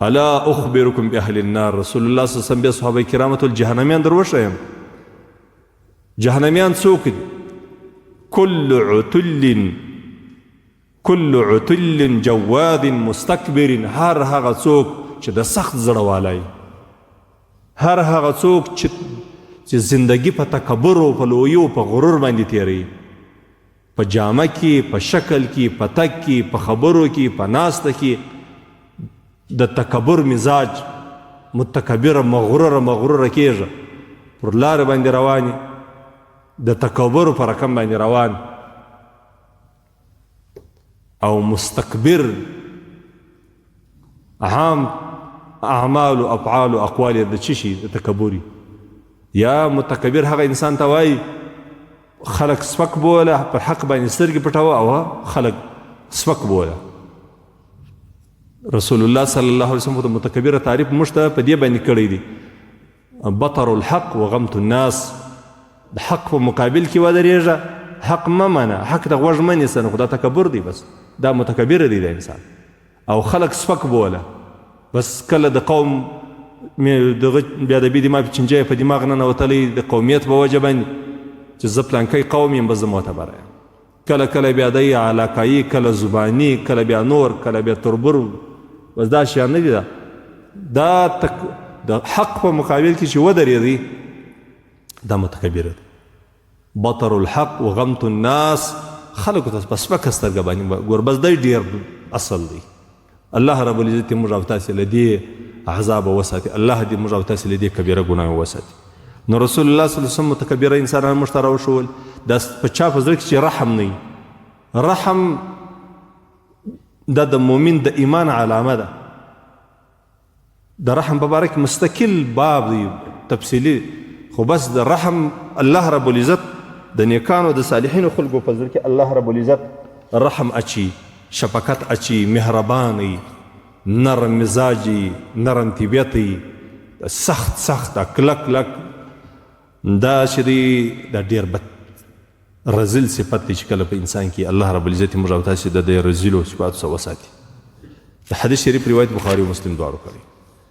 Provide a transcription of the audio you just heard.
الا اخبركم باهل النار. رسول الله صلی الله علیه وسلم بیا صحابه کرامو ته جهنميان در وښیم. جهنميان څوک دي؟ كل عتل جواد مستكبر، هر هغه څوک چې د سخت زړه والی، هر هغه څوک چې زندگی په تکبر او په لویي او په غرور باندې تیروي، په جامه کې، په شکل کې، په تګ کې، په خبرو کې، په ناسته کې د تکبر مزاج، متکبره مغروره کېږه، پر لارې باندې رواني، د تکبر په رقم باندې روان، او مستكبر عام اعمال و افعال و اقوال د چی شي د تکبري. یا متکبر هغه انسان ته وایي خلق سپک بوله، پر حق باندې سترګې پټوه او خلق سپک بوله. رسول الله صلی الله علیه وسلم د متکبر تعریف موږ ته په دې باندې کړی دی: بطر الحق وغمت الناس. د حق په مقابل کې ودرېږه، حق مه منه، حق ته غوږ مه نیسه، نو خو دا تکبر دی، بس دا متکبر دی د انسان. او خلق سپک بوله، بس کله د قوم دغه بیادبي دي ما په چنجۍ په دماغ نه نوتلی د قومیت په وجه باندې چې زه پلانکی قوم یم، بس زه معتبره یم. کله کله بیا دی علاقایي، کله زباني، کله بیا نور، کله بیا تربر، بس دا شیان نه دي. دا د حق په مقابل کې چې ودرېدی دا متکبر دی. بطر الحق وغمت الناس، خلقو ته په سپکه سترګه باندې ګور، بس دی ډېر اصل دی. الله رب العزت دې موږ او تاسې له دې عذابه وساتي، الله دې موږ او تاسې له دې کبیره ګناه وساتي. نو رسول الله صلی الله علیه وسلم متکبره انسانان موږ ته راوښول دا په چا په زړه کې چې رحم نه وي. رحم دا د مؤمن د ایمان علامه ده. د رحم په باره کې مستقل باب دی تفصیلي، خو بس د رحم الله رب العزت د نیکانو د صالحینو خلکو په زړه کې الله رب العزت رحم اچي، شفقت اچي، مهرباني، نرم مزاجي، نرم طبیعتي، سخت کلک دا چې دی دا ډېر بد رزل صفت دی چې کله په انسان کې الله رب العزت موږ او تاسې د دې رزلو صفاتو څخه وساتي. د حدیث شریف روایت بخاري و مسلم دواړو کړی.